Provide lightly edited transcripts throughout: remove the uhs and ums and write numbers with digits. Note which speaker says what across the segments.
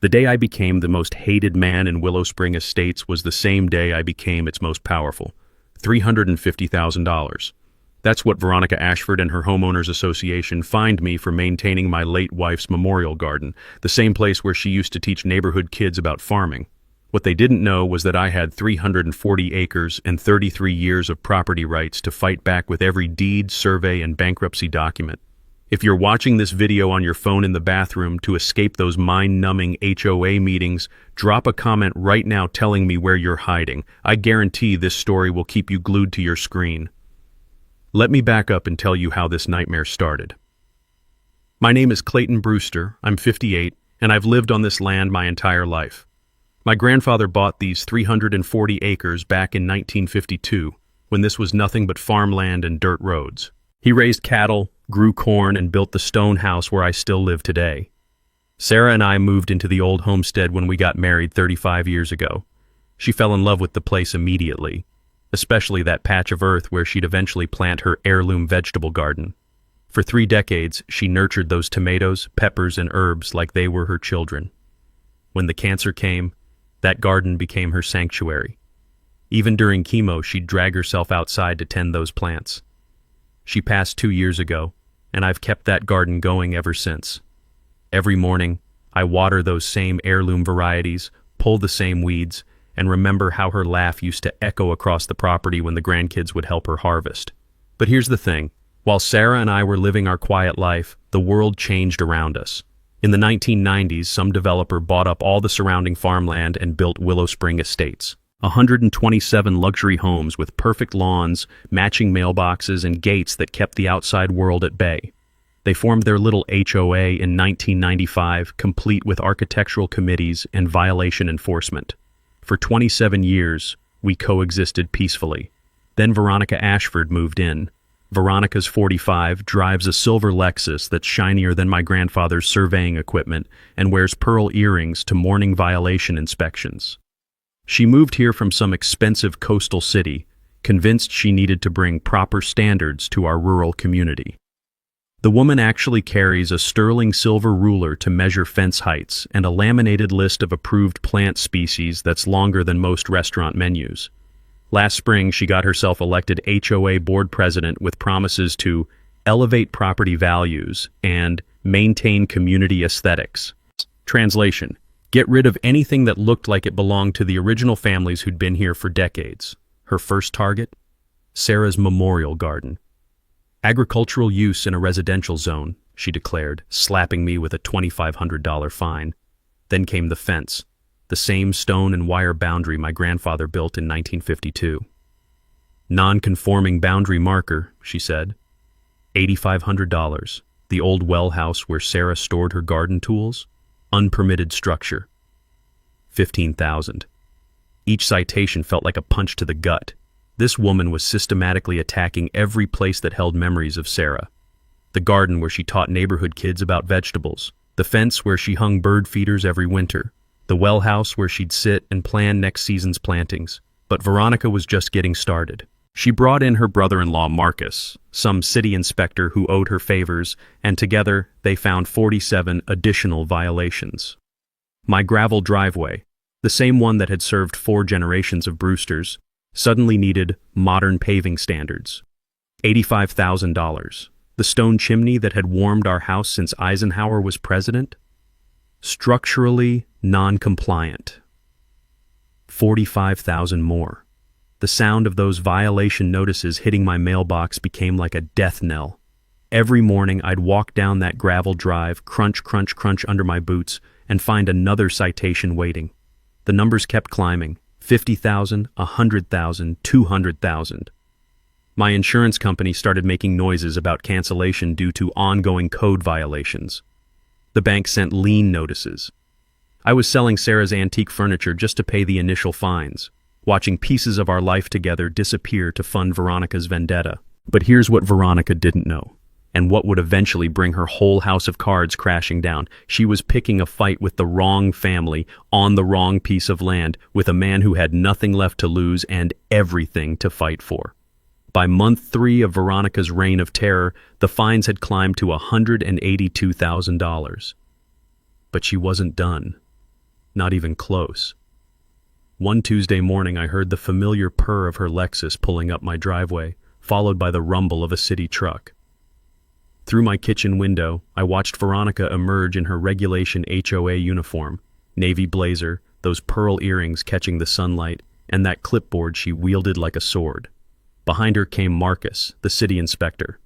Speaker 1: The day I became the most hated man in Willow Spring Estates was the same day I became its most powerful. $350,000. That's what Veronica Ashford and her homeowners association fined me for maintaining my late wife's memorial garden, the same place where she used to teach neighborhood kids about farming. What they didn't know was that I had 340 acres and 33 years of property rights to fight back with every deed, survey, and bankruptcy document. If you're watching this video on your phone in the bathroom to escape those mind-numbing HOA meetings, drop a comment right now telling me where you're hiding. I guarantee this story will keep you glued to your screen. Let me back up and tell you how this nightmare started. My name is Clayton Brewster, I'm 58, and I've lived on this land my entire life. My grandfather bought these 340 acres back in 1952, when this was nothing but farmland and dirt roads. He raised cattle, grew corn, and built the stone house where I still live today. Sarah and I moved into the old homestead when we got married 35 years ago. She fell in love with the place immediately, especially that patch of earth where she'd eventually plant her heirloom vegetable garden. For 3 decades, she nurtured those tomatoes, peppers, and herbs like they were her children. When the cancer came, that garden became her sanctuary. Even during chemo, she'd drag herself outside to tend those plants. She passed 2 years ago, and I've kept that garden going ever since. Every morning, I water those same heirloom varieties, pull the same weeds, and remember how her laugh used to echo across the property when the grandkids would help her harvest. But here's the thing. While Sarah and I were living our quiet life, the world changed around us. In the 1990s, some developer bought up all the surrounding farmland and built Willow Spring Estates. 127 luxury homes with perfect lawns, matching mailboxes, and gates that kept the outside world at bay. They formed their little HOA in 1995, complete with architectural committees and violation enforcement. For 27 years, we coexisted peacefully. Then Veronica Ashford moved in. Veronica's 45, drives a silver Lexus that's shinier than my grandfather's surveying equipment, and wears pearl earrings to morning violation inspections. She moved here from some expensive coastal city, convinced she needed to bring proper standards to our rural community. The woman actually carries a sterling silver ruler to measure fence heights and a laminated list of approved plant species that's longer than most restaurant menus. Last spring, she got herself elected HOA board president with promises to elevate property values and maintain community aesthetics. Translation: get rid of anything that looked like it belonged to the original families who'd been here for decades. Her first target? Sarah's memorial garden. Agricultural use in a residential zone, she declared, slapping me with a $2,500 fine. Then came the fence. The same stone and wire boundary my grandfather built in 1952. Non-conforming boundary marker, she said. $8,500. The old well house where Sarah stored her garden tools. Unpermitted structure. $15,000. Each citation felt like a punch to the gut. This woman was systematically attacking every place that held memories of Sarah. The garden where she taught neighborhood kids about vegetables. The fence where she hung bird feeders every winter. The well house where she'd sit and plan next season's plantings. But Veronica was just getting started. She brought in her brother-in-law Marcus, some city inspector who owed her favors, and together they found 47 additional violations. My gravel driveway, the same one that had served 4 generations of Brewsters, suddenly needed modern paving standards. $85,000. The stone chimney that had warmed our house since Eisenhower was president? Structurally non-compliant. $45,000 more. The sound of those violation notices hitting my mailbox became like a death knell. Every morning I'd walk down that gravel drive, crunch, crunch, crunch under my boots, and find another citation waiting. The numbers kept climbing. 50,000, 100,000, 200,000. My insurance company started making noises about cancellation due to ongoing code violations. The bank sent lien notices. I was selling Sarah's antique furniture just to pay the initial fines, watching pieces of our life together disappear to fund Veronica's vendetta. But here's what Veronica didn't know, and what would eventually bring her whole house of cards crashing down. She was picking a fight with the wrong family, on the wrong piece of land, with a man who had nothing left to lose and everything to fight for. By month 3 of Veronica's reign of terror, the fines had climbed to $182,000. But she wasn't done. Not even close. One Tuesday morning, I heard the familiar purr of her Lexus pulling up my driveway, followed by the rumble of a city truck. Through my kitchen window, I watched Veronica emerge in her regulation HOA uniform, navy blazer, those pearl earrings catching the sunlight, and that clipboard she wielded like a sword. Behind her came Marcus, the city inspector.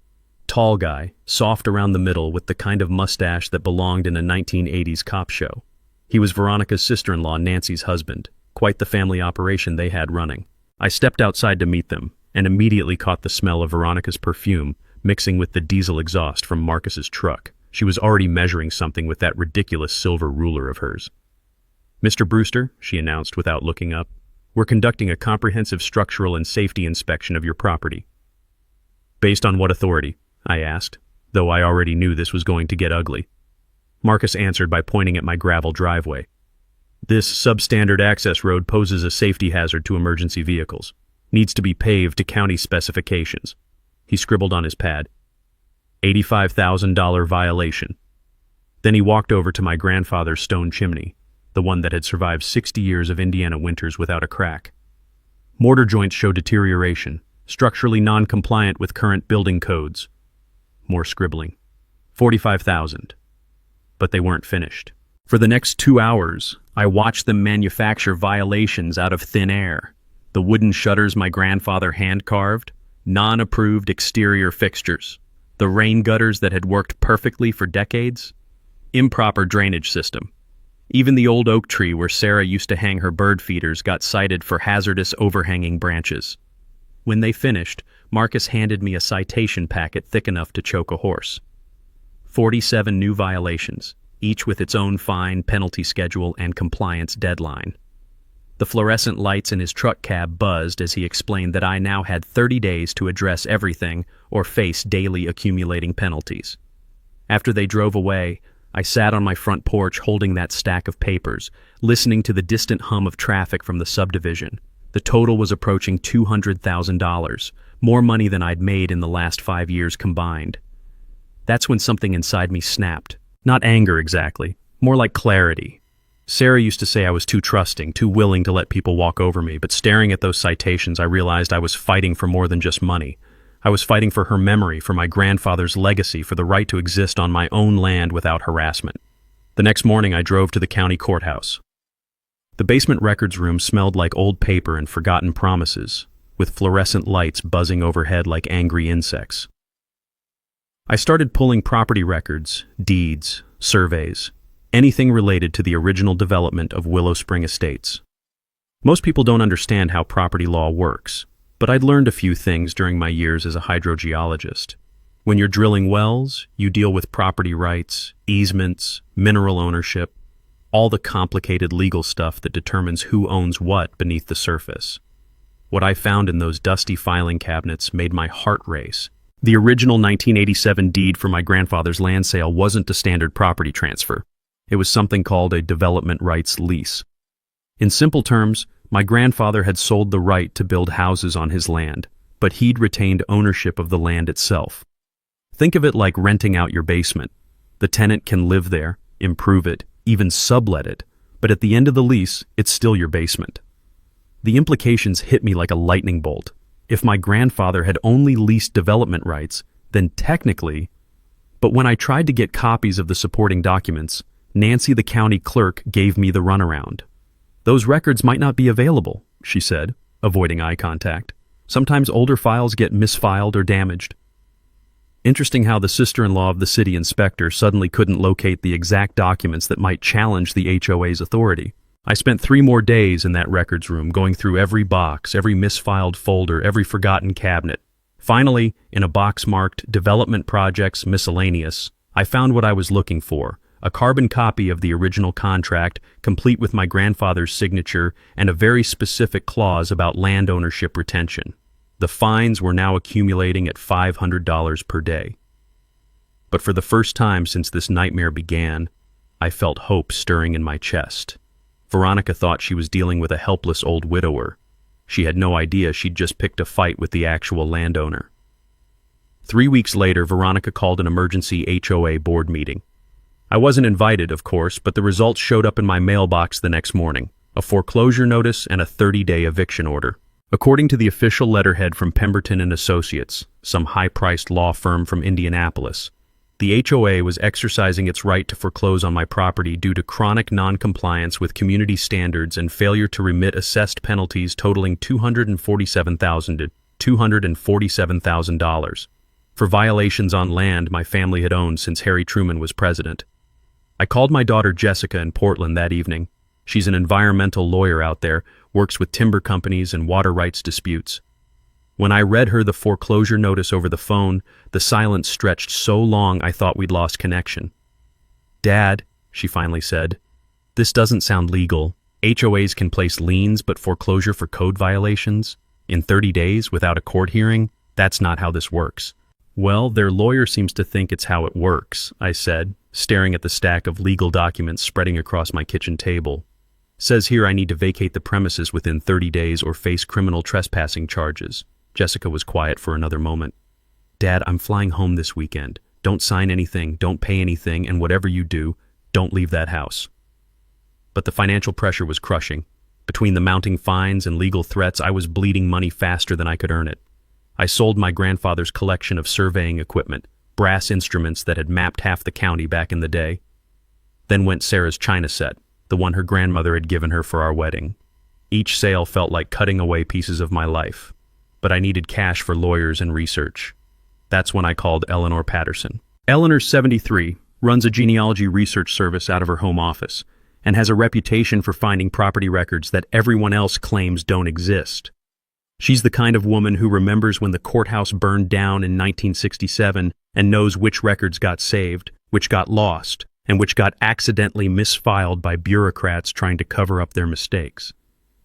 Speaker 1: Tall guy, soft around the middle with the kind of mustache that belonged in a 1980s cop show. He was Veronica's sister-in-law, Nancy's husband. Quite the family operation they had running. I stepped outside to meet them, and immediately caught the smell of Veronica's perfume, mixing with the diesel exhaust from Marcus's truck. She was already measuring something with that ridiculous silver ruler of hers. "Mr. Brewster," she announced without looking up, "we're conducting a comprehensive structural and safety inspection of your property." "Based on what authority?" I asked, though I already knew this was going to get ugly. Marcus answered by pointing at my gravel driveway. "This substandard access road poses a safety hazard to emergency vehicles. Needs to be paved to county specifications." He scribbled on his pad. $85,000 violation. Then he walked over to my grandfather's stone chimney, the one that had survived 60 years of Indiana winters without a crack. "Mortar joints show deterioration, structurally non-compliant with current building codes." More scribbling. 45,000. But they weren't finished. For the next 2 hours, I watched them manufacture violations out of thin air. The wooden shutters my grandfather hand-carved, non-approved exterior fixtures, the rain gutters that had worked perfectly for decades, improper drainage system. Even the old oak tree where Sarah used to hang her bird feeders got cited for hazardous overhanging branches. When they finished, Marcus handed me a citation packet thick enough to choke a horse. 47 new violations, each with its own fine, penalty schedule, and compliance deadline. The fluorescent lights in his truck cab buzzed as he explained that I now had 30 days to address everything or face daily accumulating penalties. After they drove away, I sat on my front porch holding that stack of papers, listening to the distant hum of traffic from the subdivision. The total was approaching $200,000, more money than I'd made in the last 5 years combined. That's when something inside me snapped. Not anger exactly, more like clarity. Sarah used to say I was too trusting, too willing to let people walk over me, but staring at those citations, I realized I was fighting for more than just money. I was fighting for her memory, for my grandfather's legacy, for the right to exist on my own land without harassment. The next morning, I drove to the county courthouse. The basement records room smelled like old paper and forgotten promises, with fluorescent lights buzzing overhead like angry insects. I started pulling property records, deeds, surveys, anything related to the original development of Willow Spring Estates. Most people don't understand how property law works, but I'd learned a few things during my years as a hydrogeologist. When you're drilling wells, you deal with property rights, easements, mineral ownership, all the complicated legal stuff that determines who owns what beneath the surface. What I found in those dusty filing cabinets made my heart race. The original 1987 deed for my grandfather's land sale wasn't a standard property transfer. It was something called a development rights lease. In simple terms, my grandfather had sold the right to build houses on his land, but he'd retained ownership of the land itself. Think of it like renting out your basement. The tenant can live there, improve it, even sublet it, but at the end of the lease, it's still your basement. The implications hit me like a lightning bolt. If my grandfather had only leased development rights, then technically... But when I tried to get copies of the supporting documents, Nancy, the county clerk, gave me the runaround. "Those records might not be available," she said, avoiding eye contact. "Sometimes older files get misfiled or damaged." Interesting how the sister-in-law of the city inspector suddenly couldn't locate the exact documents that might challenge the HOA's authority. I spent 3 more days in that records room, going through every box, every misfiled folder, every forgotten cabinet. Finally, in a box marked Development Projects Miscellaneous, I found what I was looking for: a carbon copy of the original contract, complete with my grandfather's signature and a very specific clause about land ownership retention. The fines were now accumulating at $500 per day. But for the first time since this nightmare began, I felt hope stirring in my chest. Veronica thought she was dealing with a helpless old widower. She had no idea she'd just picked a fight with the actual landowner. 3 weeks later, Veronica called an emergency HOA board meeting. I wasn't invited, of course, but the results showed up in my mailbox the next morning. A foreclosure notice and a 30-day eviction order. According to the official letterhead from Pemberton and Associates, some high-priced law firm from Indianapolis, the HOA was exercising its right to foreclose on my property due to chronic non-compliance with community standards and failure to remit assessed penalties totaling $247,000 to $247,000 for violations on land my family had owned since Harry Truman was president. I called my daughter Jessica in Portland that evening. She's an environmental lawyer out there, works with timber companies and water rights disputes. When I read her the foreclosure notice over the phone, the silence stretched so long I thought we'd lost connection. "Dad," she finally said, "this doesn't sound legal. HOAs can place liens, but foreclosure for code violations? In 30 days, without a court hearing? That's not how this works." "Well, their lawyer seems to think it's how it works," I said, staring at the stack of legal documents spreading across my kitchen table. "Says here I need to vacate the premises within 30 days or face criminal trespassing charges." Jessica was quiet for another moment. "Dad, I'm flying home this weekend. Don't sign anything, don't pay anything, and whatever you do, don't leave that house." But the financial pressure was crushing. Between the mounting fines and legal threats, I was bleeding money faster than I could earn it. I sold my grandfather's collection of surveying equipment, brass instruments that had mapped half the county back in the day. Then went Sarah's china set, the one her grandmother had given her for our wedding. Each sale felt like cutting away pieces of my life. But I needed cash for lawyers and research. That's when I called Eleanor Patterson. Eleanor's 73, runs a genealogy research service out of her home office, and has a reputation for finding property records that everyone else claims don't exist. She's the kind of woman who remembers when the courthouse burned down in 1967 and knows which records got saved, which got lost, and which got accidentally misfiled by bureaucrats trying to cover up their mistakes.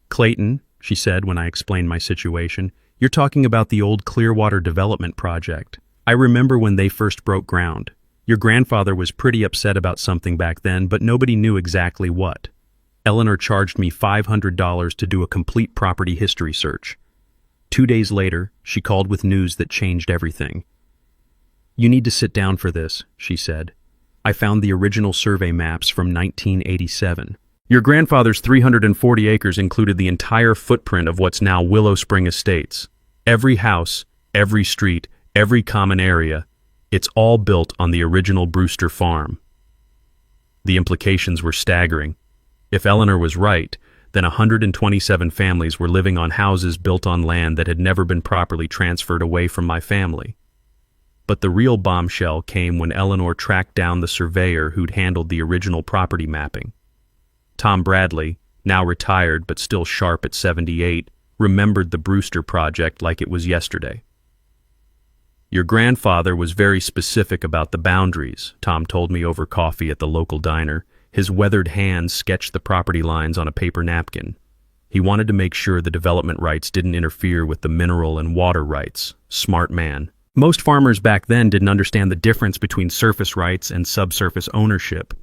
Speaker 1: "Clayton," she said when I explained my situation, "you're talking about the old Clearwater Development Project. I remember when they first broke ground. Your grandfather was pretty upset about something back then, but nobody knew exactly what. Eleanor charged me $500 to do a complete property history search. 2 days later, she called with news that changed everything. "You need to sit down for this," she said. "I found the original survey maps from 1987. Your grandfather's 340 acres included the entire footprint of what's now Willow Spring Estates. Every house, every street, every common area, it's all built on the original Brewster farm." The implications were staggering. If Eleanor was right, then 127 families were living on houses built on land that had never been properly transferred away from my family. But the real bombshell came when Eleanor tracked down the surveyor who'd handled the original property mapping. Tom Bradley, now retired but still sharp at 78, remembered the Brewster project like it was yesterday. "Your grandfather was very specific about the boundaries," Tom told me over coffee at the local diner. His weathered hands sketched the property lines on a paper napkin. He wanted to make sure the development rights didn't interfere with the mineral and water rights. Smart man. Most farmers back then didn't understand the difference between surface rights and subsurface ownership.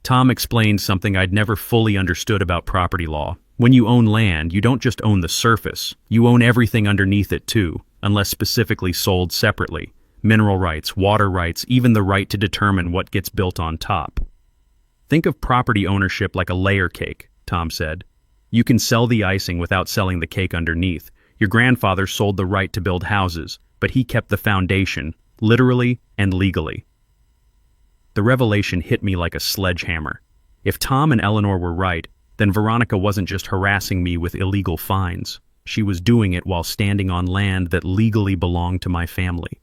Speaker 1: Tom explained something I'd never fully understood about property law. When you own land, you don't just own the surface. You own everything underneath it too, unless specifically sold separately. Mineral rights, water rights, even the right to determine what gets built on top. "Think of property ownership like a layer cake," Tom said. "You can sell the icing without selling the cake underneath. Your grandfather sold the right to build houses, but he kept the foundation, literally and legally." The revelation hit me like a sledgehammer. If Tom and Eleanor were right, then Veronica wasn't just harassing me with illegal fines. She was doing it while standing on land that legally belonged to my family.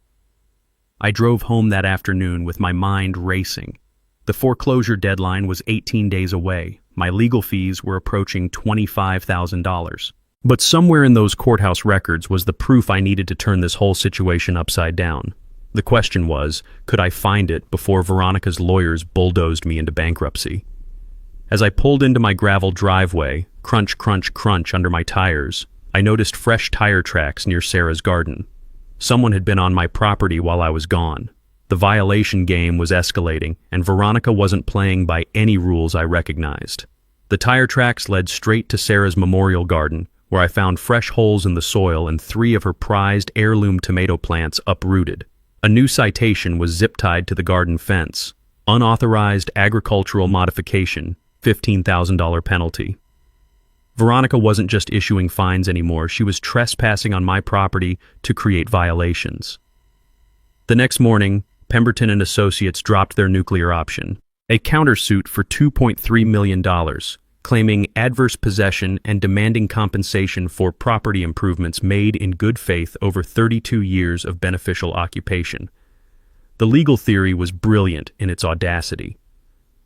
Speaker 1: I drove home that afternoon with my mind racing. The foreclosure deadline was 18 days away. My legal fees were approaching $25,000. But somewhere in those courthouse records was the proof I needed to turn this whole situation upside down. The question was, could I find it before Veronica's lawyers bulldozed me into bankruptcy? As I pulled into my gravel driveway, crunch, crunch, crunch under my tires, I noticed fresh tire tracks near Sarah's garden. Someone had been on my property while I was gone. The violation game was escalating, and Veronica wasn't playing by any rules I recognized. The tire tracks led straight to Sarah's memorial garden, where I found fresh holes in the soil and 3 of her prized heirloom tomato plants uprooted. A new citation was zip-tied to the garden fence. Unauthorized agricultural modification, $15,000 penalty. Veronica wasn't just issuing fines anymore, she was trespassing on my property to create violations. The next morning, Pemberton and Associates dropped their nuclear option, a countersuit for $2.3 million, claiming adverse possession and demanding compensation for property improvements made in good faith over 32 years of beneficial occupation. The legal theory was brilliant in its audacity.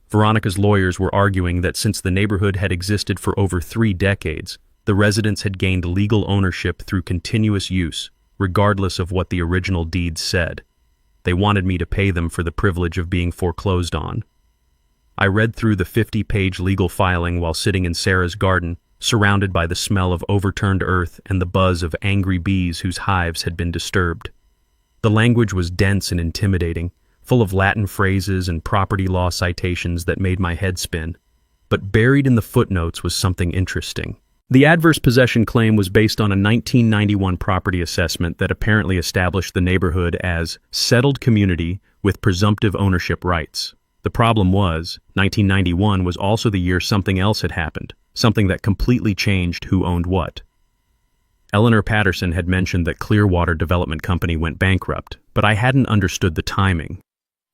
Speaker 1: Veronica's lawyers were arguing that since the neighborhood had existed for over 3 decades, the residents had gained legal ownership through continuous use, regardless of what the original deeds said. They wanted me to pay them for the privilege of being foreclosed on. I read through the 50-page legal filing while sitting in Sarah's garden, surrounded by the smell of overturned earth and the buzz of angry bees whose hives had been disturbed. The language was dense and intimidating, full of Latin phrases and property law citations that made my head spin. But buried in the footnotes was something interesting. The adverse possession claim was based on a 1991 property assessment that apparently established the neighborhood as settled community with presumptive ownership rights. The problem was, 1991 was also the year something else had happened, something that completely changed who owned what. Eleanor Patterson had mentioned that Clearwater Development Company went bankrupt, but I hadn't understood the timing.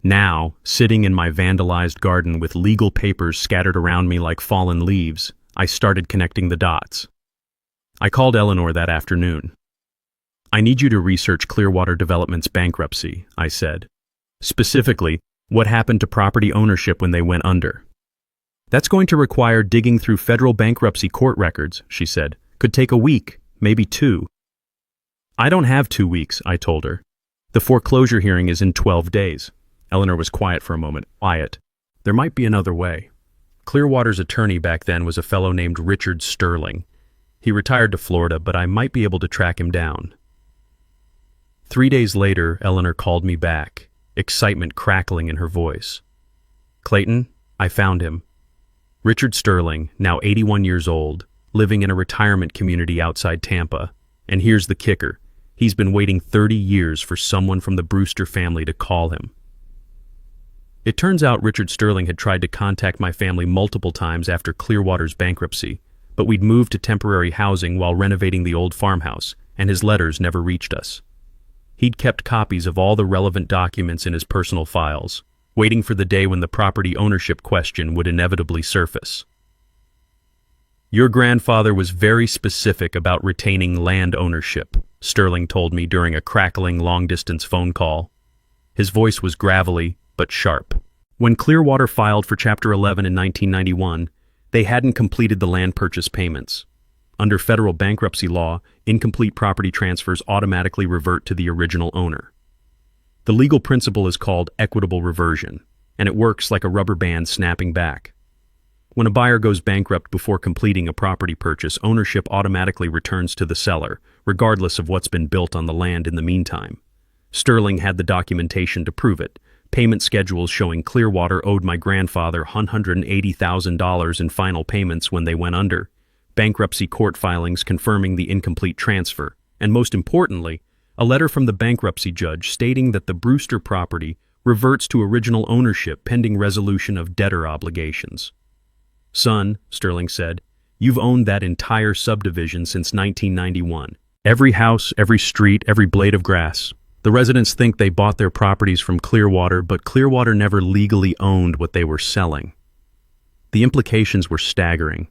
Speaker 1: Now, sitting in my vandalized garden with legal papers scattered around me like fallen leaves, I started connecting the dots. I called Eleanor that afternoon. "I need you to research Clearwater Development's bankruptcy," I said. "Specifically, what happened to property ownership when they went under?" "That's going to require digging through federal bankruptcy court records," she said. "Could take a week, maybe 2. "I don't have 2 weeks, I told her. "The foreclosure hearing is in 12 days. Eleanor was quiet for a moment. "Quiet. There might be another way." Clearwater's attorney back then was a fellow named Richard Sterling. He retired to Florida, but I might be able to track him down. 3 days later, Eleanor called me back, excitement crackling in her voice. "Clayton, I found him. Richard Sterling, now 81 years old, living in a retirement community outside Tampa. And here's the kicker. He's been waiting 30 years for someone from the Brewster family to call him." It turns out Richard Sterling had tried to contact my family multiple times after Clearwater's bankruptcy, but we'd moved to temporary housing while renovating the old farmhouse, and his letters never reached us. He'd kept copies of all the relevant documents in his personal files, waiting for the day when the property ownership question would inevitably surface. "Your grandfather was very specific about retaining land ownership," Sterling told me during a crackling long-distance phone call. His voice was gravelly, but sharp. When Clearwater filed for Chapter 11 in 1991, they hadn't completed the land purchase payments. Under federal bankruptcy law, incomplete property transfers automatically revert to the original owner. The legal principle is called equitable reversion, and it works like a rubber band snapping back. When a buyer goes bankrupt before completing a property purchase, ownership automatically returns to the seller, regardless of what's been built on the land in the meantime. Sterling had the documentation to prove it. Payment schedules showing Clearwater owed my grandfather $180,000 in final payments when they went under, bankruptcy court filings confirming the incomplete transfer, and most importantly, a letter from the bankruptcy judge stating that the Brewster property reverts to original ownership pending resolution of debtor obligations. "Son," Sterling said, "you've owned that entire subdivision since 1991. Every house, every street, every blade of grass. The residents think they bought their properties from Clearwater, but Clearwater never legally owned what they were selling." The implications were staggering.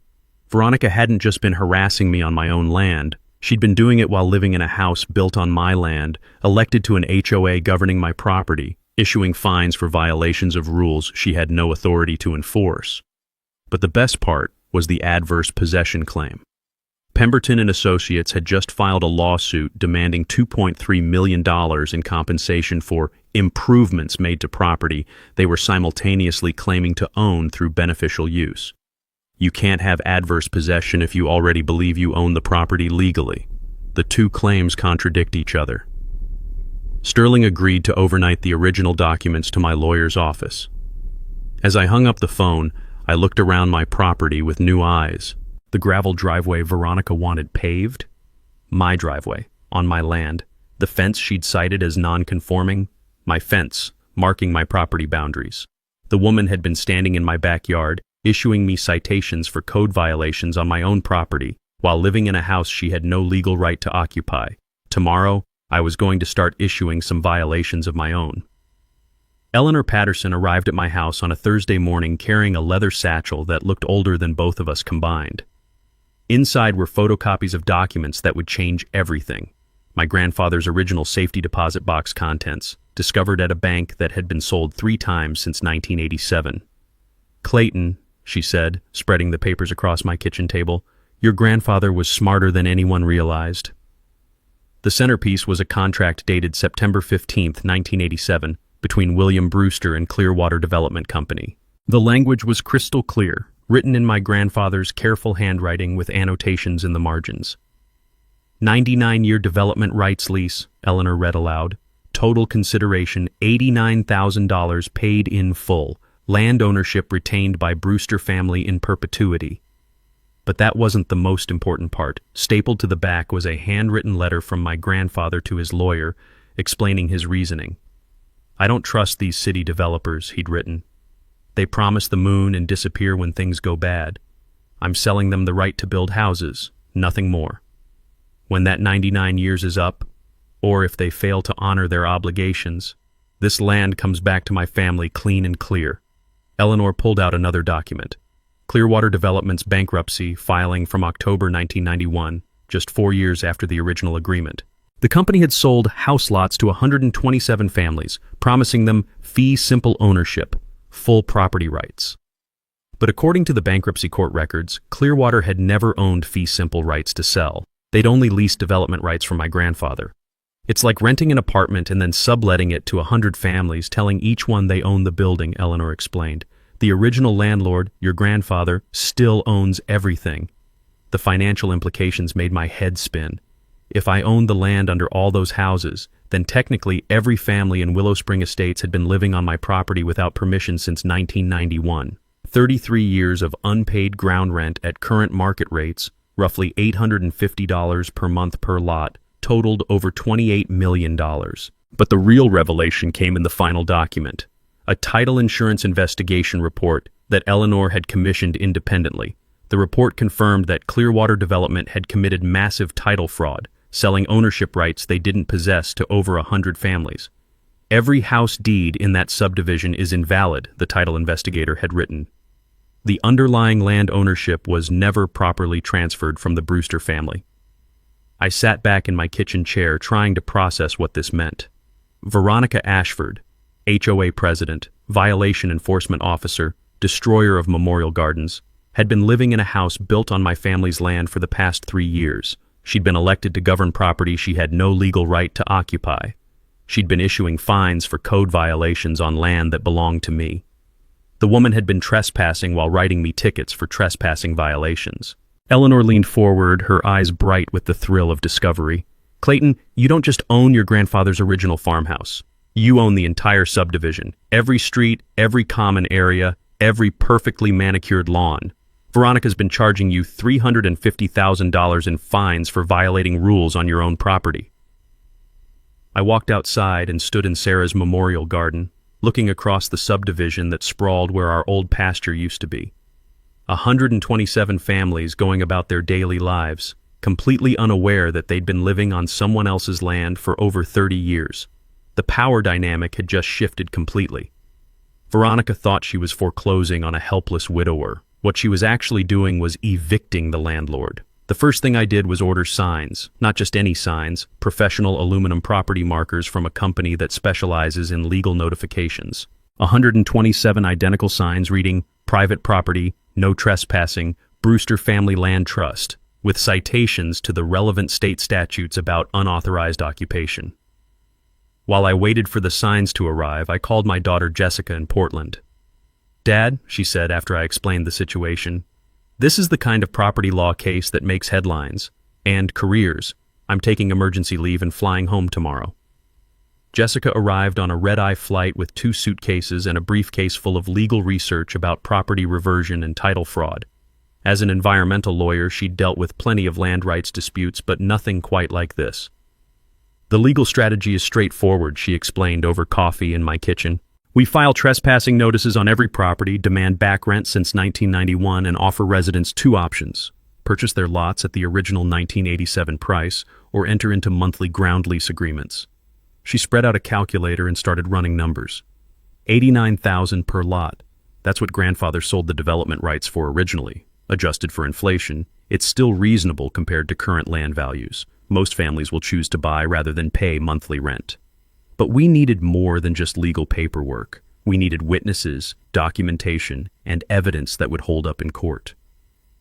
Speaker 1: Veronica hadn't just been harassing me on my own land. She'd been doing it while living in a house built on my land, elected to an HOA governing my property, issuing fines for violations of rules she had no authority to enforce. But the best part was the adverse possession claim. Pemberton and Associates had just filed a lawsuit demanding $2.3 million in compensation for improvements made to property they were simultaneously claiming to own through beneficial use. You can't have adverse possession if you already believe you own the property legally. The two claims contradict each other. Sterling agreed to overnight the original documents to my lawyer's office. As I hung up the phone, I looked around my property with new eyes. The gravel driveway Veronica wanted paved? My driveway, on my land. The fence she'd cited as non-conforming? My fence, marking my property boundaries. The woman had been standing in my backyard, issuing me citations for code violations on my own property, while living in a house she had no legal right to occupy. Tomorrow, I was going to start issuing some violations of my own. Eleanor Patterson arrived at my house on a Thursday morning carrying a leather satchel that looked older than both of us combined. Inside were photocopies of documents that would change everything. My grandfather's original safety deposit box contents, discovered at a bank that had been sold 3 times since 1987. "Clayton," she said, spreading the papers across my kitchen table, "your grandfather was smarter than anyone realized." The centerpiece was a contract dated September 15, 1987, between William Brewster and Clearwater Development Company. The language was crystal clear, written in my grandfather's careful handwriting with annotations in the margins. 99-year development rights lease, Eleanor read aloud. Total consideration $89,000 paid in full. Land ownership retained by Brewster family in perpetuity. But that wasn't the most important part. Stapled to the back was a handwritten letter from my grandfather to his lawyer, explaining his reasoning. "I don't trust these city developers," he'd written. "They promise the moon and disappear when things go bad. I'm selling them the right to build houses, nothing more. When that 99 years is up, or if they fail to honor their obligations, this land comes back to my family clean and clear." Eleanor pulled out another document. Clearwater Development's bankruptcy filing from October 1991, just 4 years after the original agreement. The company had sold house lots to 127 families, promising them fee-simple ownership, full property rights. But according to the bankruptcy court records, Clearwater had never owned fee-simple rights to sell. They'd only leased development rights from my grandfather. "It's like renting an apartment and then subletting it to 100 families, telling each one they own the building," Eleanor explained. "The original landlord, your grandfather, still owns everything." The financial implications made my head spin. If I owned the land under all those houses, then technically every family in Willow Spring Estates had been living on my property without permission since 1991. 33 years of unpaid ground rent at current market rates, roughly $850 per month per lot, totaled over $28 million. But the real revelation came in the final document, a title insurance investigation report that Eleanor had commissioned independently. The report confirmed that Clearwater Development had committed massive title fraud, selling ownership rights they didn't possess to over 100 families. "Every house deed in that subdivision is invalid," the title investigator had written. The underlying land ownership was never properly transferred from the Brewster family. I sat back in my kitchen chair trying to process what this meant. Veronica Ashford, HOA president, violation enforcement officer, destroyer of Memorial Gardens, had been living in a house built on my family's land for the past 3 years. She'd been elected to govern property she had no legal right to occupy. She'd been issuing fines for code violations on land that belonged to me. The woman had been trespassing while writing me tickets for trespassing violations. Eleanor leaned forward, her eyes bright with the thrill of discovery. "Clayton, you don't just own your grandfather's original farmhouse. You own the entire subdivision, every street, every common area, every perfectly manicured lawn. Veronica's been charging you $350,000 in fines for violating rules on your own property." I walked outside and stood in Sarah's memorial garden, looking across the subdivision that sprawled where our old pasture used to be. 127 families going about their daily lives, completely unaware that they'd been living on someone else's land for over 30 years. The power dynamic had just shifted completely. Veronica thought she was foreclosing on a helpless widower. What she was actually doing was evicting the landlord. The first thing I did was order signs, not just any signs, professional aluminum property markers from a company that specializes in legal notifications. 127 identical signs reading, "Private property, no trespassing, Brewster Family Land Trust," with citations to the relevant state statutes about unauthorized occupation. While I waited for the signs to arrive, I called my daughter Jessica in Portland. "Dad," she said after I explained the situation, "this is the kind of property law case that makes headlines and careers. I'm taking emergency leave and flying home tomorrow." Jessica arrived on a red-eye flight with 2 suitcases and a briefcase full of legal research about property reversion and title fraud. As an environmental lawyer, she'd dealt with plenty of land rights disputes, but nothing quite like this. "The legal strategy is straightforward," she explained over coffee in my kitchen. We file trespassing notices on every property, demand back rent since 1991, and offer residents two options: purchase their lots at the original 1987 price or enter into monthly ground lease agreements. She spread out a calculator and started running numbers. $89,000 per lot. That's what grandfather sold the development rights for originally. Adjusted for inflation, it's still reasonable compared to current land values. Most families will choose to buy rather than pay monthly rent. But we needed more than just legal paperwork. We needed witnesses, documentation, and evidence that would hold up in court.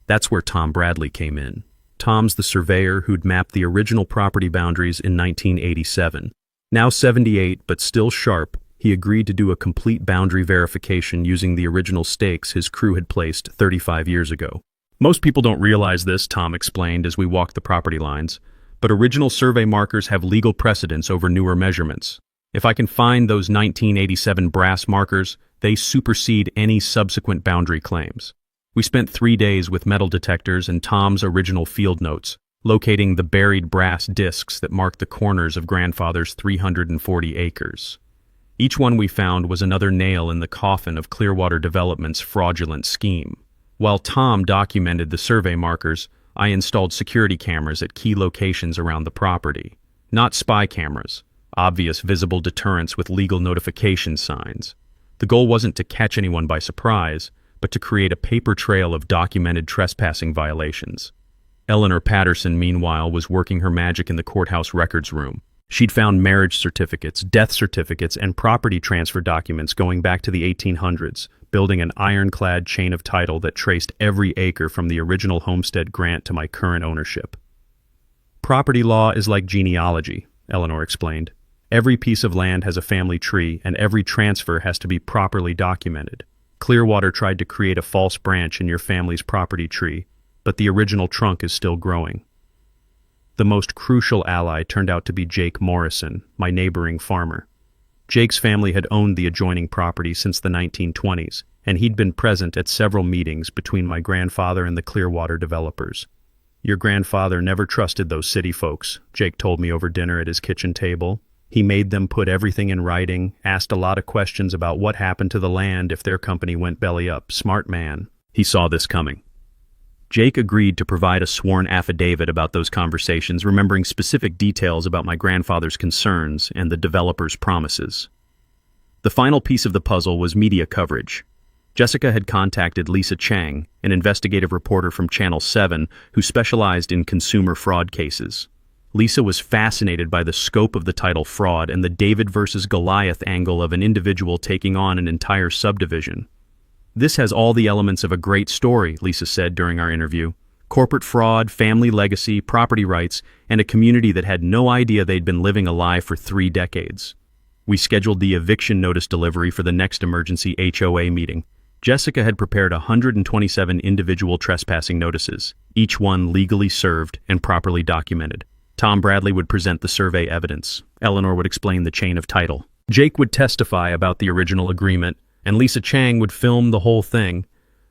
Speaker 1: That's where Tom Bradley came in. Tom's the surveyor who'd mapped the original property boundaries in 1987. Now 78, but still sharp, he agreed to do a complete boundary verification using the original stakes his crew had placed 35 years ago. Most people don't realize this, Tom explained as we walked the property lines, but original survey markers have legal precedence over newer measurements. If I can find those 1987 brass markers, they supersede any subsequent boundary claims. We spent 3 days with metal detectors and Tom's original field notes, locating the buried brass discs that marked the corners of grandfather's 340 acres. Each one we found was another nail in the coffin of Clearwater Development's fraudulent scheme. While Tom documented the survey markers, I installed security cameras at key locations around the property. Not spy cameras, obvious visible deterrents with legal notification signs. The goal wasn't to catch anyone by surprise, but to create a paper trail of documented trespassing violations. Eleanor Patterson, meanwhile, was working her magic in the courthouse records room. She'd found marriage certificates, death certificates, and property transfer documents going back to the 1800s, building an ironclad chain of title that traced every acre from the original homestead grant to my current ownership. Property law is like genealogy, Eleanor explained. Every piece of land has a family tree, and every transfer has to be properly documented. Clearwater tried to create a false branch in your family's property tree, but the original trunk is still growing. The most crucial ally turned out to be Jake Morrison, my neighboring farmer. Jake's family had owned the adjoining property since the 1920s, and he'd been present at several meetings between my grandfather and the Clearwater developers. Your grandfather never trusted those city folks, Jake told me over dinner at his kitchen table. He made them put everything in writing, asked a lot of questions about what happened to the land if their company went belly up. Smart man. He saw this coming. Jake agreed to provide a sworn affidavit about those conversations, remembering specific details about my grandfather's concerns and the developer's promises. The final piece of the puzzle was media coverage. Jessica had contacted Lisa Chang, an investigative reporter from Channel 7 who specialized in consumer fraud cases. Lisa was fascinated by the scope of the title fraud and the David versus Goliath angle of an individual taking on an entire subdivision. This has all the elements of a great story, Lisa said during our interview. Corporate fraud, family legacy, property rights, and a community that had no idea they'd been living a lie for 3 decades. We scheduled the eviction notice delivery for the next emergency HOA meeting. Jessica had prepared 127 individual trespassing notices, each one legally served and properly documented. Tom Bradley would present the survey evidence. Eleanor would explain the chain of title. Jake would testify about the original agreement, and Lisa Chang would film the whole thing.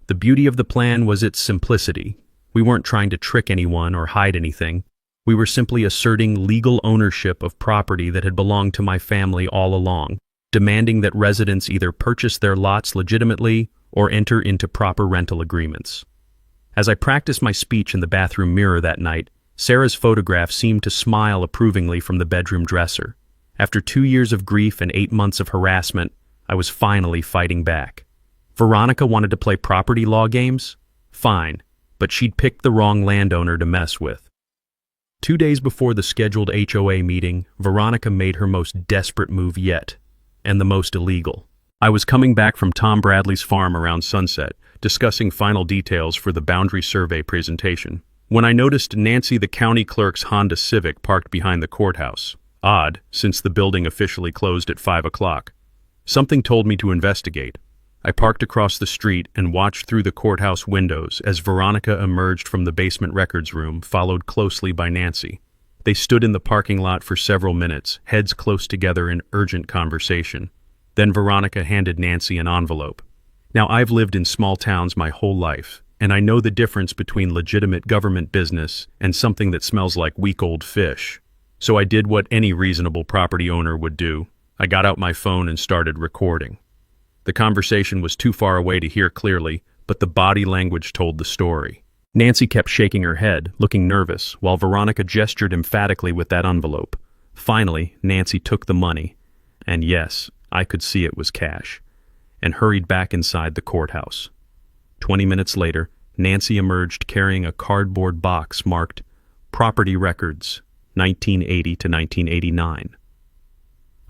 Speaker 1: The beauty of the plan was its simplicity. We weren't trying to trick anyone or hide anything. We were simply asserting legal ownership of property that had belonged to my family all along, demanding that residents either purchase their lots legitimately or enter into proper rental agreements. As I practiced my speech in the bathroom mirror that night, Sarah's photograph seemed to smile approvingly from the bedroom dresser. After 2 years of grief and 8 months of harassment, I was finally fighting back. Veronica wanted to play property law games? Fine, but she'd picked the wrong landowner to mess with. 2 days before the scheduled HOA meeting, Veronica made her most desperate move yet, and the most illegal. I was coming back from Tom Bradley's farm around sunset, discussing final details for the boundary survey presentation, when I noticed Nancy the county clerk's Honda Civic parked behind the courthouse. Odd, since the building officially closed at 5 o'clock. Something told me to investigate. I parked across the street and watched through the courthouse windows as Veronica emerged from the basement records room, followed closely by Nancy. They stood in the parking lot for several minutes, heads close together in urgent conversation. Then Veronica handed Nancy an envelope. Now, I've lived in small towns my whole life, and I know the difference between legitimate government business and something that smells like week-old fish. So I did what any reasonable property owner would do. I got out my phone and started recording. The conversation was too far away to hear clearly, but the body language told the story. Nancy kept shaking her head, looking nervous, while Veronica gestured emphatically with that envelope. Finally, Nancy took the money, and yes, I could see it was cash, and hurried back inside the courthouse. 20 minutes later, Nancy emerged carrying a cardboard box marked Property Records, 1980 to 1989.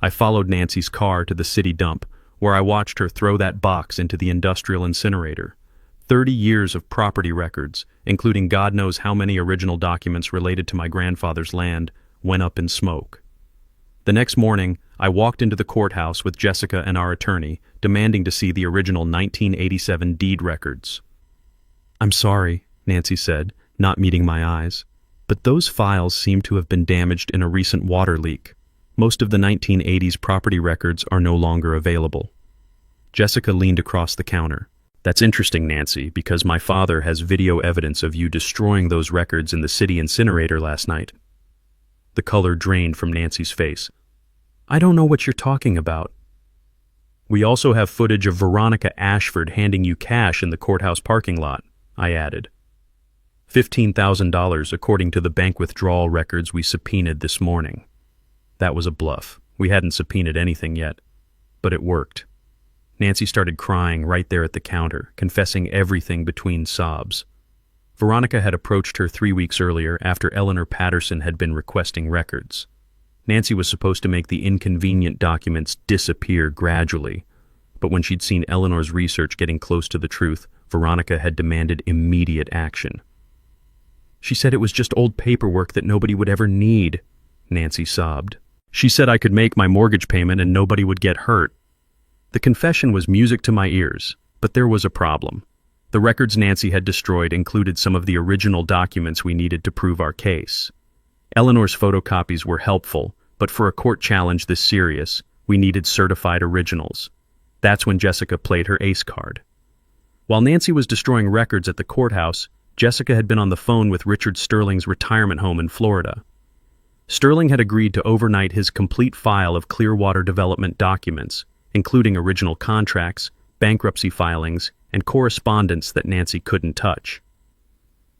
Speaker 1: I followed Nancy's car to the city dump, where I watched her throw that box into the industrial incinerator. 30 years of property records, including God knows how many original documents related to my grandfather's land, went up in smoke. The next morning, I walked into the courthouse with Jessica and our attorney, demanding to see the original 1987 deed records. "I'm sorry," Nancy said, not meeting my eyes, "but those files seem to have been damaged in a recent water leak. Most of the 1980s property records are no longer available." Jessica leaned across the counter. "That's interesting, Nancy, because my father has video evidence of you destroying those records in the city incinerator last night." The color drained from Nancy's face. "I don't know what you're talking about." "We also have footage of Veronica Ashford handing you cash in the courthouse parking lot," I added. $15,000 according to the bank withdrawal records we subpoenaed this morning. That was a bluff. We hadn't subpoenaed anything yet. But it worked. Nancy started crying right there at the counter, confessing everything between sobs. Veronica had approached her 3 weeks earlier after Eleanor Patterson had been requesting records. Nancy was supposed to make the inconvenient documents disappear gradually, but when she'd seen Eleanor's research getting close to the truth, Veronica had demanded immediate action. "She said it was just old paperwork that nobody would ever need," Nancy sobbed. "She said I could make my mortgage payment and nobody would get hurt." The confession was music to my ears, but there was a problem. The records Nancy had destroyed included some of the original documents we needed to prove our case. Eleanor's photocopies were helpful, but for a court challenge this serious, we needed certified originals. That's when Jessica played her ace card. While Nancy was destroying records at the courthouse, Jessica had been on the phone with Richard Sterling's retirement home in Florida. Sterling had agreed to overnight his complete file of Clearwater development documents, including original contracts, bankruptcy filings, and correspondence that Nancy couldn't touch.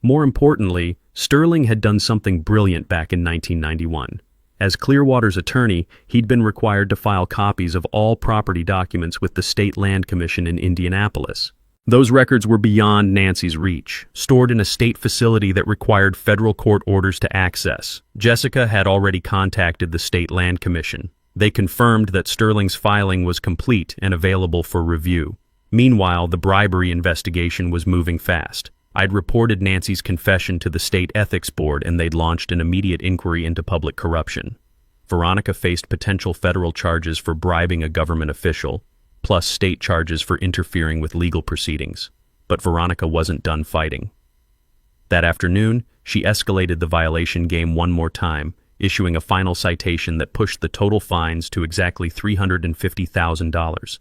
Speaker 1: More importantly, Sterling had done something brilliant back in 1991. As Clearwater's attorney, he'd been required to file copies of all property documents with the State Land Commission in Indianapolis. Those records were beyond Nancy's reach, stored in a state facility that required federal court orders to access. Jessica had already contacted the State Land Commission. They confirmed that Sterling's filing was complete and available for review. Meanwhile, the bribery investigation was moving fast. I'd reported Nancy's confession to the State Ethics Board and they'd launched an immediate inquiry into public corruption. Veronica faced potential federal charges for bribing a government official, plus state charges for interfering with legal proceedings. But Veronica wasn't done fighting. That afternoon, she escalated the violation game one more time, issuing a final citation that pushed the total fines to exactly $350,000.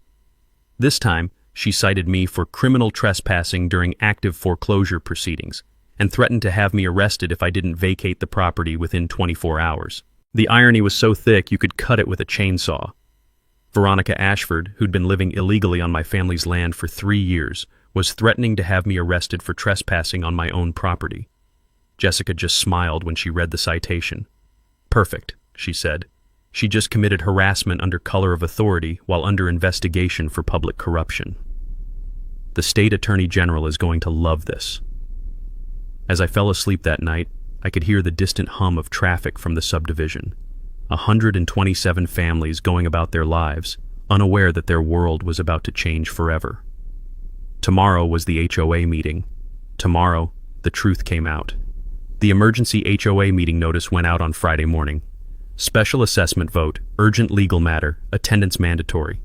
Speaker 1: This time, she cited me for criminal trespassing during active foreclosure proceedings and threatened to have me arrested if I didn't vacate the property within 24 hours. The irony was so thick you could cut it with a chainsaw. Veronica Ashford, who'd been living illegally on my family's land for 3 years, was threatening to have me arrested for trespassing on my own property. Jessica just smiled when she read the citation. "Perfect," she said. "She just committed harassment under color of authority while under investigation for public corruption." The state attorney general is going to love this. As I fell asleep that night, I could hear the distant hum of traffic from the subdivision. 127 families going about their lives, unaware that their world was about to change forever. Tomorrow was the HOA meeting. Tomorrow, the truth came out. The emergency HOA meeting notice went out on Friday morning. Special assessment vote, urgent legal matter, attendance mandatory.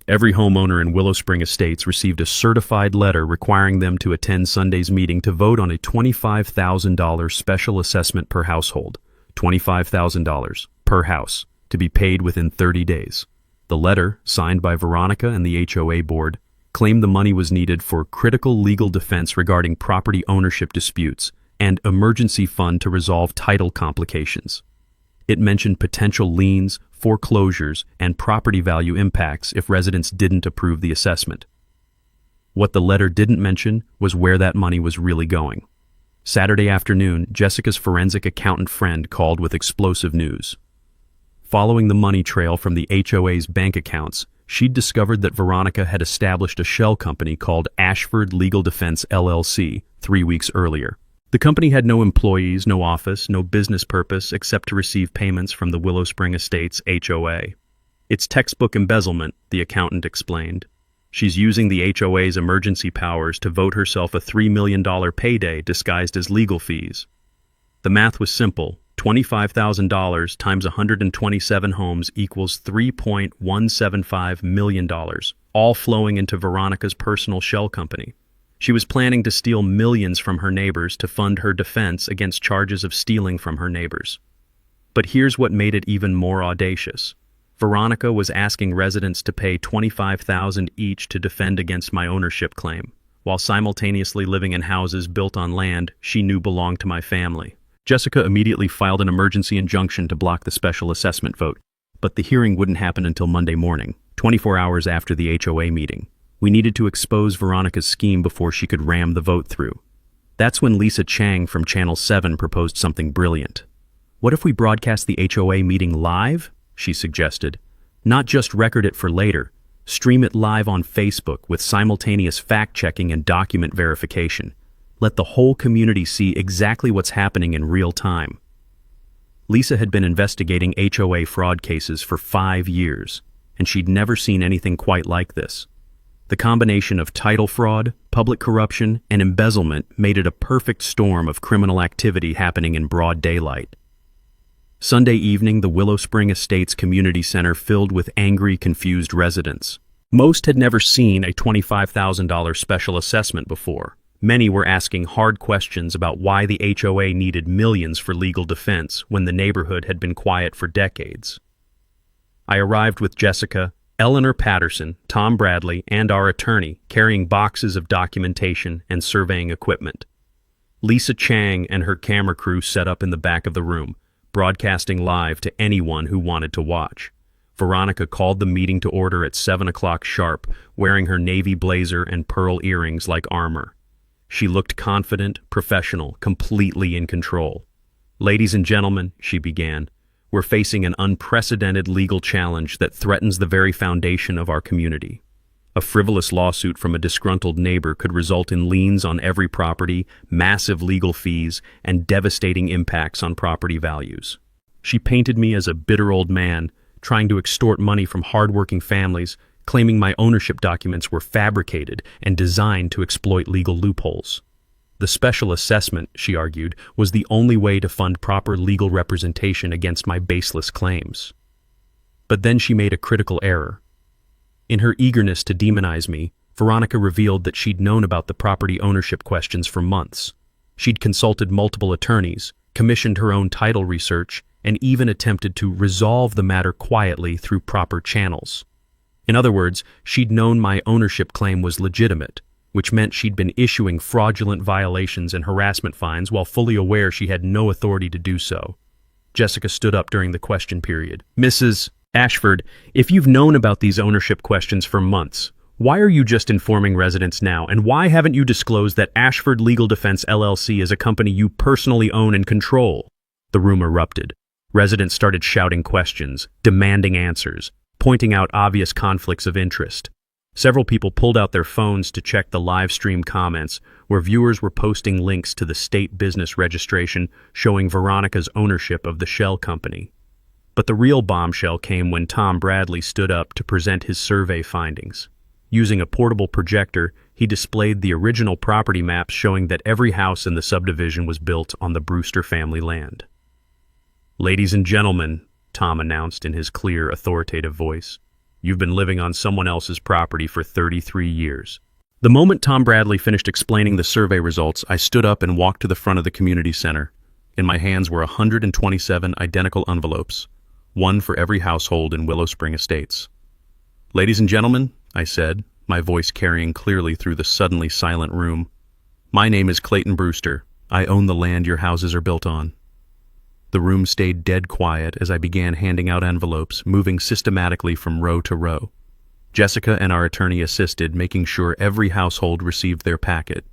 Speaker 1: Every homeowner in Willow Spring Estates received a certified letter requiring them to attend Sunday's meeting to vote on a $25,000 special assessment per household. $25,000 per house, to be paid within 30 days. The letter, signed by Veronica and the HOA board, claimed the money was needed for critical legal defense regarding property ownership disputes and emergency fund to resolve title complications. It mentioned potential liens, foreclosures, and property value impacts if residents didn't approve the assessment. What the letter didn't mention was where that money was really going. Saturday afternoon, Jessica's forensic accountant friend called with explosive news. Following the money trail from the HOA's bank accounts, she'd discovered that Veronica had established a shell company called Ashford Legal Defense LLC 3 weeks earlier. The company had no employees, no office, no business purpose except to receive payments from the Willow Spring Estates HOA. It's textbook embezzlement, the accountant explained. She's using the HOA's emergency powers to vote herself a $3 million payday disguised as legal fees. The math was simple. $25,000 times 127 homes equals $3.175 million, all flowing into Veronica's personal shell company. She was planning to steal millions from her neighbors to fund her defense against charges of stealing from her neighbors. But here's what made it even more audacious. Veronica was asking residents to pay $25,000 each to defend against my ownership claim, while simultaneously living in houses built on land she knew belonged to my family. Jessica immediately filed an emergency injunction to block the special assessment vote, but the hearing wouldn't happen until Monday morning, 24 hours after the HOA meeting. We needed to expose Veronica's scheme before she could ram the vote through. That's when Lisa Chang from Channel 7 proposed something brilliant. What if we broadcast the HOA meeting live? She suggested. Not just record it for later, stream it live on Facebook with simultaneous fact-checking and document verification. Let the whole community see exactly what's happening in real time. Lisa had been investigating HOA fraud cases for 5 years, and she'd never seen anything quite like this. The combination of title fraud, public corruption, and embezzlement made it a perfect storm of criminal activity happening in broad daylight. Sunday evening, the Willow Spring Estates Community Center filled with angry, confused residents. Most had never seen a $25,000 special assessment before. Many were asking hard questions about why the HOA needed millions for legal defense when the neighborhood had been quiet for decades. I arrived with Jessica, Eleanor Patterson, Tom Bradley, and our attorney, carrying boxes of documentation and surveying equipment. Lisa Chang and her camera crew set up in the back of the room, broadcasting live to anyone who wanted to watch. Veronica called the meeting to order at 7 o'clock sharp, wearing her navy blazer and pearl earrings like armor. She looked confident, professional, completely in control. "Ladies and gentlemen," she began, "we're facing an unprecedented legal challenge that threatens the very foundation of our community. A frivolous lawsuit from a disgruntled neighbor could result in liens on every property, massive legal fees, and devastating impacts on property values." She painted me as a bitter old man, trying to extort money from hardworking families, claiming my ownership documents were fabricated and designed to exploit legal loopholes. The special assessment, she argued, was the only way to fund proper legal representation against my baseless claims. But then she made a critical error. In her eagerness to demonize me, Veronica revealed that she'd known about the property ownership questions for months. She'd consulted multiple attorneys, commissioned her own title research, and even attempted to resolve the matter quietly through proper channels. In other words, she'd known my ownership claim was legitimate, which meant she'd been issuing fraudulent violations and harassment fines while fully aware she had no authority to do so. Jessica stood up during the question period. "Mrs. Ashford, if you've known about these ownership questions for months, why are you just informing residents now, and why haven't you disclosed that Ashford Legal Defense LLC is a company you personally own and control?" The room erupted. Residents started shouting questions, demanding answers, pointing out obvious conflicts of interest. Several people pulled out their phones to check the live stream comments, where viewers were posting links to the state business registration showing Veronica's ownership of the shell company. But the real bombshell came when Tom Bradley stood up to present his survey findings. Using a portable projector, he displayed the original property maps showing that every house in the subdivision was built on the Brewster family land. "Ladies and gentlemen," Tom announced in his clear, authoritative voice, "you've been living on someone else's property for 33 years. The moment Tom Bradley finished explaining the survey results, I stood up and walked to the front of the community center. In my hands were 127 identical envelopes, one for every household in Willow Spring Estates. "Ladies and gentlemen," I said, my voice carrying clearly through the suddenly silent room, "my name is Clayton Brewster. I own the land your houses are built on." The room stayed dead quiet as I began handing out envelopes, moving systematically from row to row. Jessica and our attorney assisted, making sure every household received their packet.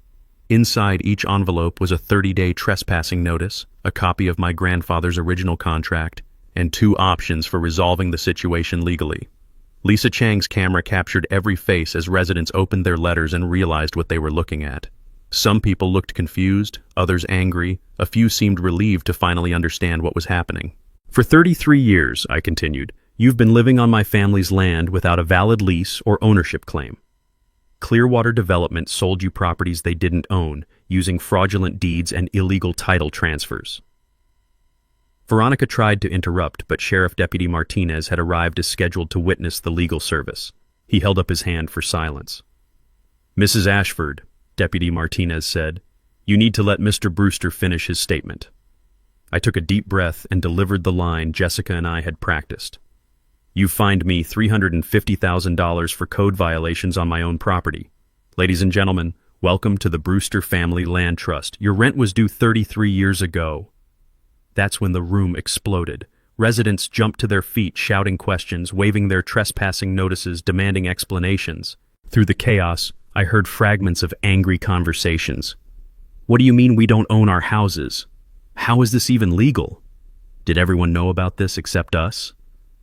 Speaker 1: Inside each envelope was a 30-day trespassing notice, a copy of my grandfather's original contract, and 2 options for resolving the situation legally. Lisa Chang's camera captured every face as residents opened their letters and realized what they were looking at. Some people looked confused, others angry, a few seemed relieved to finally understand what was happening. "For 33 years, I continued, you've been living on my family's land without a valid lease or ownership claim. Clearwater Development sold you properties they didn't own, using fraudulent deeds and illegal title transfers." Veronica tried to interrupt, but Sheriff Deputy Martinez had arrived as scheduled to witness the legal service. He held up his hand for silence. "Mrs. Ashford," Deputy Martinez said, "you need to let Mr. Brewster finish his statement." I took a deep breath and delivered the line Jessica and I had practiced. "You fined me $350,000 for code violations on my own property. Ladies and gentlemen, welcome to the Brewster Family Land Trust. Your rent was due 33 years ago." That's when the room exploded. Residents jumped to their feet, shouting questions, waving their trespassing notices, demanding explanations. Through the chaos, I heard fragments of angry conversations. "What do you mean we don't own our houses? How is this even legal? Did everyone know about this except us?"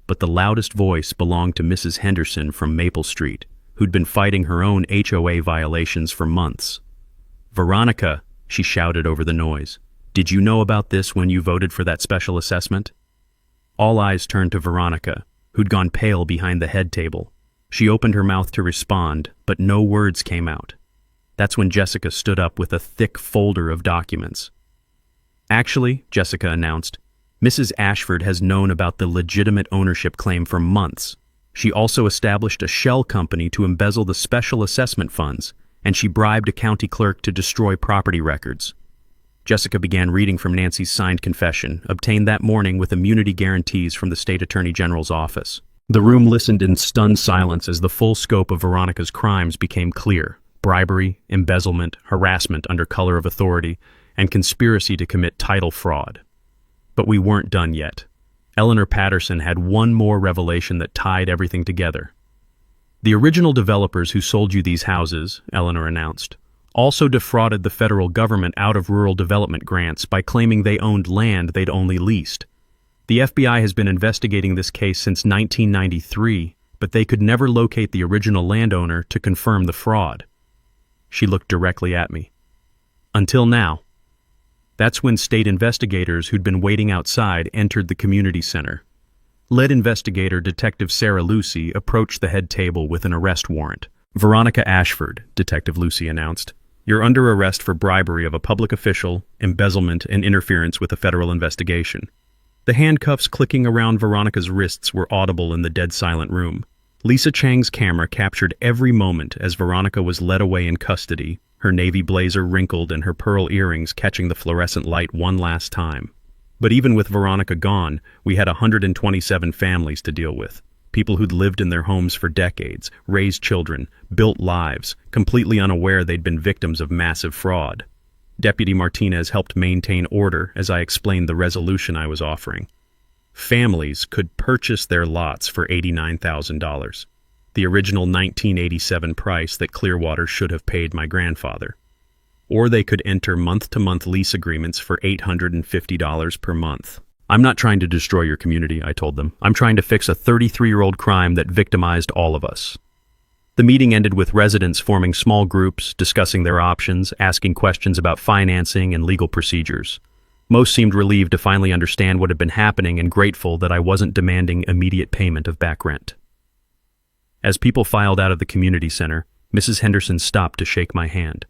Speaker 1: But the loudest voice belonged to Mrs. Henderson from Maple Street, who'd been fighting her own HOA violations for months. "Veronica," she shouted over the noise, "did you know about this when you voted for that special assessment?" All eyes turned to Veronica, who'd gone pale behind the head table. She opened her mouth to respond, but no words came out. That's when Jessica stood up with a thick folder of documents. "Actually," Jessica announced, "Mrs. Ashford has known about the legitimate ownership claim for months. She also established a shell company to embezzle the special assessment funds, and she bribed a county clerk to destroy property records." Jessica began reading from Nancy's signed confession, obtained that morning with immunity guarantees from the State Attorney General's office. The room listened in stunned silence as the full scope of Veronica's crimes became clear: bribery, embezzlement, harassment under color of authority, and conspiracy to commit title fraud. But we weren't done yet. Eleanor Patterson had one more revelation that tied everything together. "The original developers who sold you these houses," Eleanor announced, "also defrauded the federal government out of rural development grants by claiming they owned land they'd only leased. The FBI has been investigating this case since 1993, but they could never locate the original landowner to confirm the fraud." She looked directly at me. "Until now." That's when state investigators who'd been waiting outside entered the community center. Lead investigator Detective Sarah Lucy approached the head table with an arrest warrant. "Veronica Ashford," Detective Lucy announced, "you're under arrest for bribery of a public official, embezzlement, and interference with a federal investigation." The handcuffs clicking around Veronica's wrists were audible in the dead-silent room. Lisa Chang's camera captured every moment as Veronica was led away in custody, her navy blazer wrinkled and her pearl earrings catching the fluorescent light one last time. But even with Veronica gone, we had 127 families to deal with. People who'd lived in their homes for decades, raised children, built lives, completely unaware they'd been victims of massive fraud. Deputy Martinez helped maintain order as I explained the resolution I was offering. Families could purchase their lots for $89,000, the original 1987 price that Clearwater should have paid my grandfather. Or they could enter month-to-month lease agreements for $850 per month. "I'm not trying to destroy your community," I told them. "I'm trying to fix a 33-year-old crime that victimized all of us." The meeting ended with residents forming small groups, discussing their options, asking questions about financing and legal procedures. Most seemed relieved to finally understand what had been happening and grateful that I wasn't demanding immediate payment of back rent. As people filed out of the community center, Mrs. Henderson stopped to shake my hand.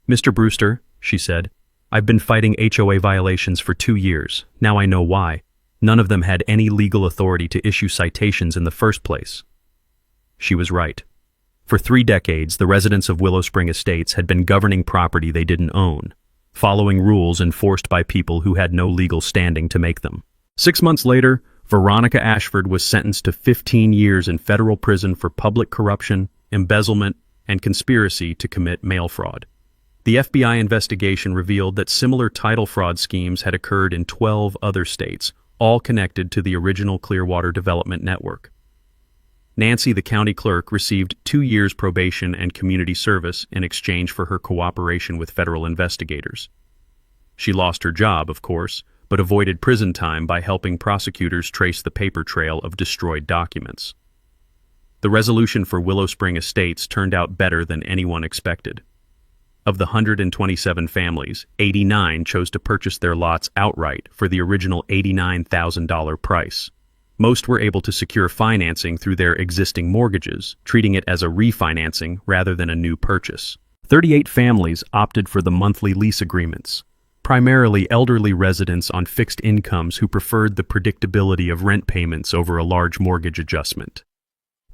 Speaker 1: "Mr. Brewster," she said, "I've been fighting HOA violations for 2 years. Now I know why. None of them had any legal authority to issue citations in the first place." She was right. For 3 decades, the residents of Willow Spring Estates had been governing property they didn't own, following rules enforced by people who had no legal standing to make them. 6 months later, Veronica Ashford was sentenced to 15 years in federal prison for public corruption, embezzlement, and conspiracy to commit mail fraud. The FBI investigation revealed that similar title fraud schemes had occurred in 12 other states, all connected to the original Clearwater Development Network. Nancy, the county clerk, received 2 years probation and community service in exchange for her cooperation with federal investigators. She lost her job, of course, but avoided prison time by helping prosecutors trace the paper trail of destroyed documents. The resolution for Willow Spring Estates turned out better than anyone expected. Of the 127 families, 89 chose to purchase their lots outright for the original $89,000 price. Most were able to secure financing through their existing mortgages, treating it as a refinancing rather than a new purchase. 38 families opted for the monthly lease agreements, primarily elderly residents on fixed incomes who preferred the predictability of rent payments over a large mortgage adjustment.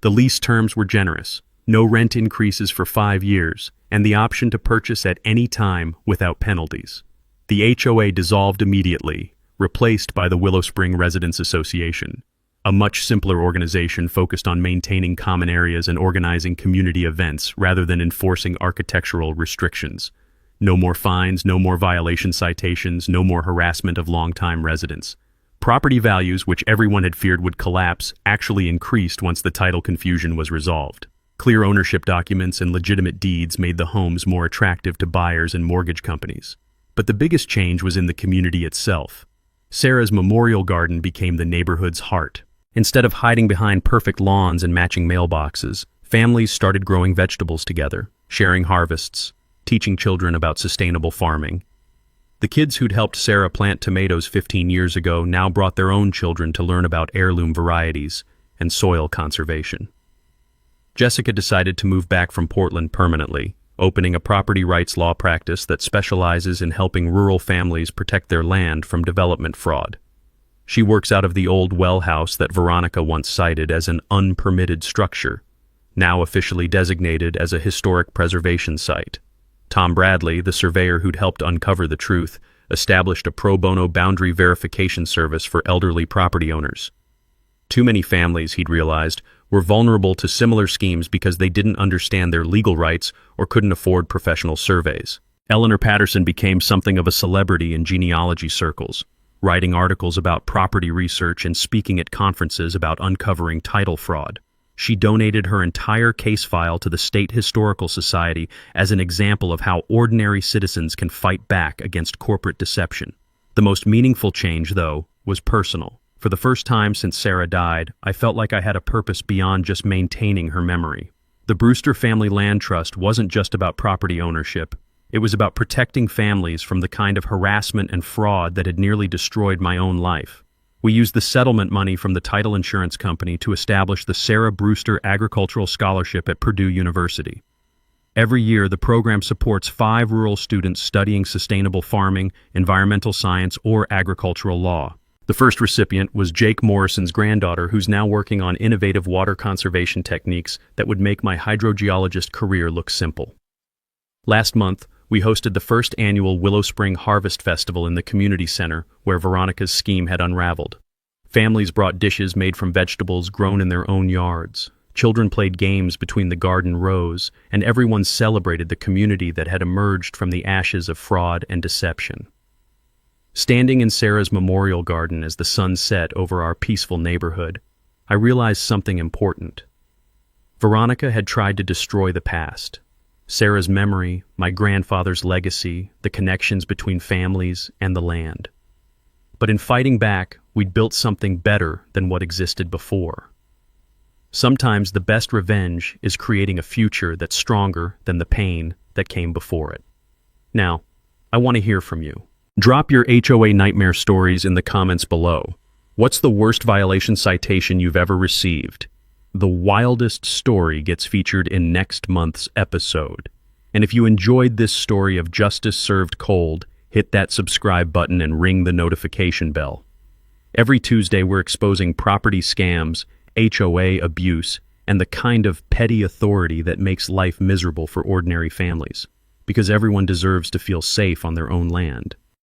Speaker 1: The lease terms were generous, no rent increases for 5 years, and the option to purchase at any time without penalties. The HOA dissolved immediately, replaced by the Willow Spring Residents Association, a much simpler organization focused on maintaining common areas and organizing community events rather than enforcing architectural restrictions. No more fines, no more violation citations, no more harassment of longtime residents. Property values, which everyone had feared would collapse, actually increased once the title confusion was resolved. Clear ownership documents and legitimate deeds made the homes more attractive to buyers and mortgage companies. But the biggest change was in the community itself. Sarah's memorial garden became the neighborhood's heart. Instead of hiding behind perfect lawns and matching mailboxes, families started growing vegetables together, sharing harvests, teaching children about sustainable farming. The kids who'd helped Sarah plant tomatoes 15 years ago now brought their own children to learn about heirloom varieties and soil conservation. Jessica decided to move back from Portland permanently, opening a property rights law practice that specializes in helping rural families protect their land from development fraud. She works out of the old well house that Veronica once cited as an unpermitted structure, now officially designated as a historic preservation site. Tom Bradley, the surveyor who'd helped uncover the truth, established a pro bono boundary verification service for elderly property owners. Too many families, he'd realized, were vulnerable to similar schemes because they didn't understand their legal rights or couldn't afford professional surveys. Eleanor Patterson became something of a celebrity in genealogy circles, writing articles about property research and speaking at conferences about uncovering title fraud. She donated her entire case file to the State Historical Society as an example of how ordinary citizens can fight back against corporate deception. The most meaningful change, though, was personal. For the first time since Sarah died, I felt like I had a purpose beyond just maintaining her memory. The Brewster Family Land Trust wasn't just about property ownership. It was about protecting families from the kind of harassment and fraud that had nearly destroyed my own life. We used the settlement money from the title insurance company to establish the Sarah Brewster Agricultural Scholarship at Purdue University. Every year, the program supports 5 rural students studying sustainable farming, environmental science, or agricultural law. The first recipient was Jake Morrison's granddaughter, who's now working on innovative water conservation techniques that would make my hydrogeologist career look simple. Last month, we hosted the first annual Willow Spring Harvest Festival in the community center where Veronica's scheme had unraveled. Families brought dishes made from vegetables grown in their own yards. Children played games between the garden rows, and everyone celebrated the community that had emerged from the ashes of fraud and deception. Standing in Sarah's memorial garden as the sun set over our peaceful neighborhood, I realized something important. Veronica had tried to destroy the past. Sarah's memory, my grandfather's legacy, the connections between families and the land. But in fighting back, we'd built something better than what existed before. Sometimes the best revenge is creating a future that's stronger than the pain that came before it. Now, I want to hear from you. Drop your HOA nightmare stories in the comments below. What's the worst violation citation you've ever received? The wildest story gets featured in next month's episode. And if you enjoyed this story of justice served cold, hit that subscribe button and ring the notification bell. Every Tuesday, we're exposing property scams, HOA abuse, and the kind of petty authority that makes life miserable for ordinary families. Because everyone deserves to feel safe on their own land.